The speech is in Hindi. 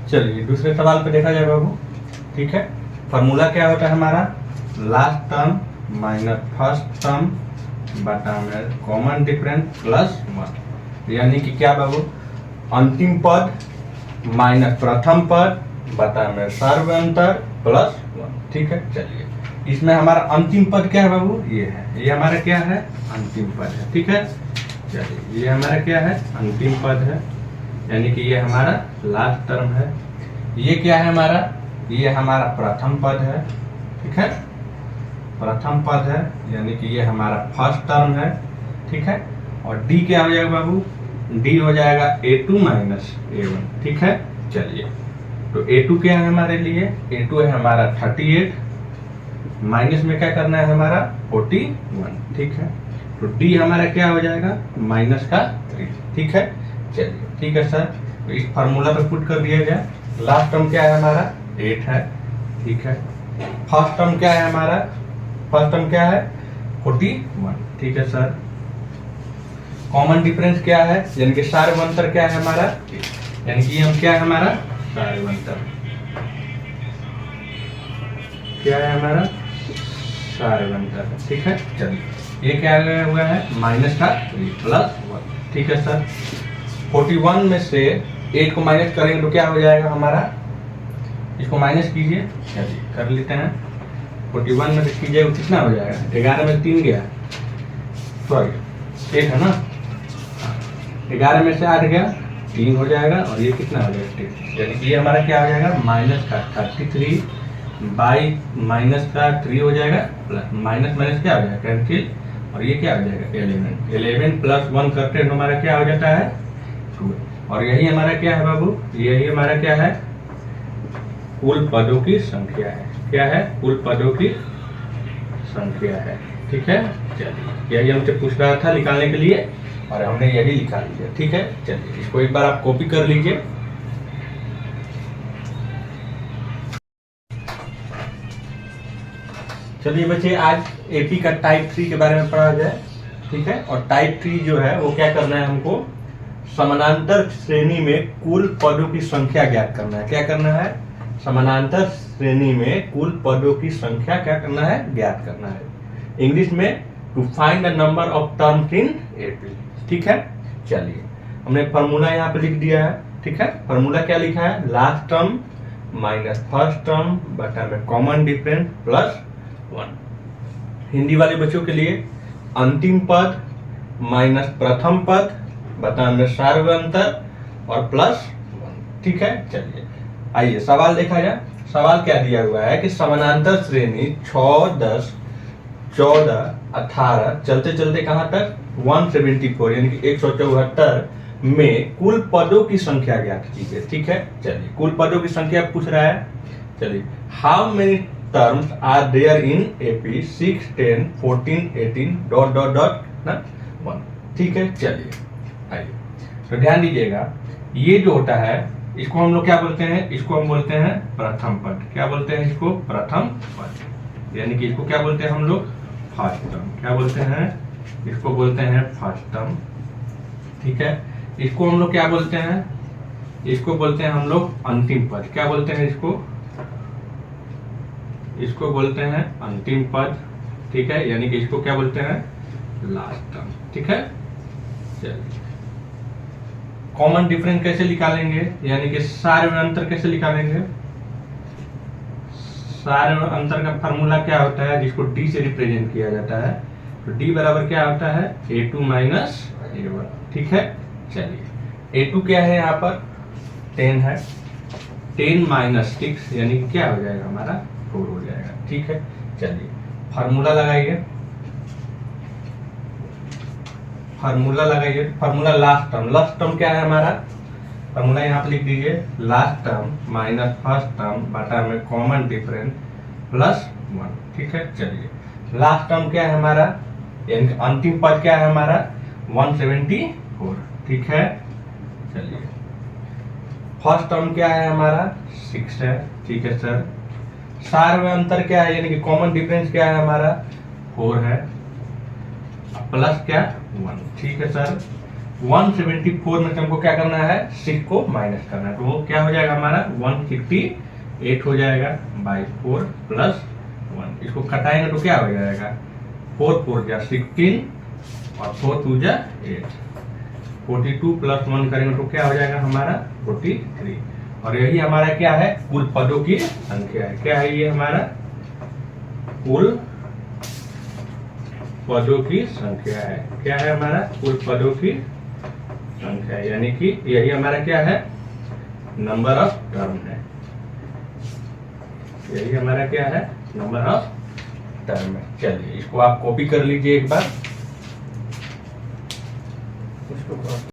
चलिए दूसरे सवाल पे देखा जाए बाबू। ठीक है, फॉर्मूला क्या होता है हमारा, last term minus first term बटा में कॉमन डिफरेंस प्लस 1, यानी कि क्या बाबू, अंतिम पद माइनस प्रथम पद बटा में सर्व अंतर प्लस 1। ठीक है, चलिए इसमें हमारा अंतिम पद क्या है बाबू, ये है, ये हमारा क्या है, अंतिम पद है। ठीक है, चलिए ये हमारा क्या है, अंतिम पद है, यानी कि ये हमारा लास्ट टर्म है। ये क्या है हमारा, ये हमारा प्रथम पद है। ठीक है, प्रथम पद है, यानी कि ये हमारा फर्स्ट टर्म है। ठीक है, और डी क्या हो जाएगा बाबू, डी हो जाएगा a2 माइनस a1। ठीक है, चलिए तो a2 क्या है हमारे लिए, a2 है हमारा 38, माइनस में क्या करना है हमारा 41। ठीक है, तो डी हमारा क्या हो जाएगा, माइनस का 3। ठीक है, चलिए ठीक है सर, तो इस फार्मूला पे पुट कर दिया गया। लास्ट टर्म क्या है हमारा 8 है। ठीक है, फर्स्ट टर्म क्या है हमारा, फर्स्ट टर्म क्या है 41। ठीक है सर, कॉमन डिफरेंस क्या है, यानी कि सार्व अंतर क्या है हमारा, यानी कि हम क्या है हमारा सार्व अंतर, क्या है हमारा सार्व अंतर। ठीक है, चलिए ये क्या हुआ है, माइनस का 3 प्लस 1। ठीक है सर, 41 में से 8 को माइनस करेंगे तो क्या हो जाएगा हमारा, इसको माइनस कीजिए, चलिए कर लेते हैं। 41 में से कीजिएगा कितना हो जाएगा, 11 में 3 गया, सॉरी 1 है ना, 11 में से 8 गया 3 हो जाएगा, और ये कितना हो जाएगा 3, यानी कि ये हमारा क्या हो जाएगा, माइनस का 33 बाई माइनस का 3 हो जाएगा, प्लस माइनस माइनस क्या हो जाएगा कैंसिल, और ये क्या हो जाएगा 11 प्लस 1 करते हैं हमारा क्या हो जाता है 2, और यही हमारा क्या है बाबू, यही हमारा क्या है, कुल पदों की संख्या है। क्या है, कुल पदों की संख्या है। ठीक है, चलिए यही हमसे पूछ रहा था निकालने के लिए, और हमने यही निकाल लिया। ठीक है, चलिए इसको एक बार आप कॉपी कर लीजिए। चलिए बच्चे, आज एपी का टाइप 3 के बारे में पढ़ा जाए। ठीक है, और टाइप 3 जो है वो क्या करना है हमको, समानांतर श्रेणी में कुल पदों की संख्या ज्ञात करना है। क्या करना है, समानांतर श्रेणी में कुल पदों की संख्या क्या करना है, ज्ञात करना है। इंग्लिश में to find the number of terms in AP. ठीक है, चलिए हमने फॉर्मूला यहाँ पे लिख दिया है। ठीक है, फॉर्मूला क्या लिखा है, last term minus first term बटा में कॉमन डिफरेंस प्लस 1। हिंदी वाले बच्चों के लिए अंतिम पद माइनस प्रथम पद बटा में सार्व अंतर और प्लस 1। ठीक है, चलिए आइए सवाल देखा जाए। सवाल क्या दिया हुआ है कि समानांतर श्रेणी 6, 10, 14, 18 चलते चलते कहां तक 174 यानी कि 174 में कुल पदों की संख्या ज्ञात कीजिए। ठीक है, चलिए कुल पदों की संख्या पूछ रहा है। चलिए, how many terms are there in AP 6, 10, 14, 18 dot dot dot ना 1। ठीक है, चलिए आइए तो ध्यान दीजिएगा, ये जो होता है इसको हम लोग क्या बोलते हैं, इसको हम बोलते हैं प्रथम पद। क्या बोलते हैं इसको, प्रथम पद, यानी कि इसको क्या बोलते हैं हम लोग, फर्स्ट टर्म। क्या बोलते हैं, इसको बोलते हैं फर्स्ट टर्म। ठीक है, इसको हम लोग क्या बोलते हैं, इसको बोलते हैं हम लोग अंतिम पद। क्या बोलते हैं इसको, इसको बोलते हैं अंतिम पद। ठीक है, यानी कि इसको क्या बोलते हैं, लास्ट टर्म। ठीक है, चलिए कॉमन डिफरेंस कैसे निकालेंगे, यानी कि सार्व अंतर कैसे निकालेंगे। सार्व अंतर का फार्मूला क्या होता है, जिसको डी से रिप्रेजेंट किया जाता है, तो डी बराबर क्या होता है a2 माइनस a1। ठीक है, चलिए a2 क्या है यहाँ पर 10 है, 10 माइनस 6 यानी कि क्या हो जाएगा हमारा 4 हो जाएगा। ठीक है, चलिए फार्मूला लगाइए, फार्मूला लगाइए, formula last term. Last term क्या है हमारा, फार्मूला यहाँ पे लिख दीजिए, last term minus first term बटा में कॉमन डिफरेंस प्लस 1। ठीक है, चलिए लास्ट टर्म क्या है हमारा, यानी अंतिम पद क्या है हमारा 174। ठीक है, चलिए फर्स्ट टर्म क्या है हमारा 6 है। ठीक है सर, सार्व अंतर क्या है, यानी कि कॉमन डिफरेंस क्या है हमारा 4 है, प्लस क्या 1। ठीक है सर, 174 में से हमको क्या करना है, 6 को माइनस करना है, तो वो क्या हो जाएगा हमारा 168 हो जाएगा बाई 4 प्लस 1। इसको घटाएंगे तो क्या हो जाएगा, 4 4 जा 16 और 4 2 जा 8, 42 प्लस 1 करेंगे तो क्या हो जाएगा हमारा 43। और यही हमारा क्या है, कुल पदों की संख्या है। क्या है ये हमारा कुल पदों की संख्या है। क्या है हमारा कुल पदों की संख्या, यानी कि यही हमारा क्या है, नंबर ऑफ टर्म है। यही हमारा क्या है, नंबर ऑफ टर्म है। चलिए इसको आप कॉपी कर लीजिए एक बार।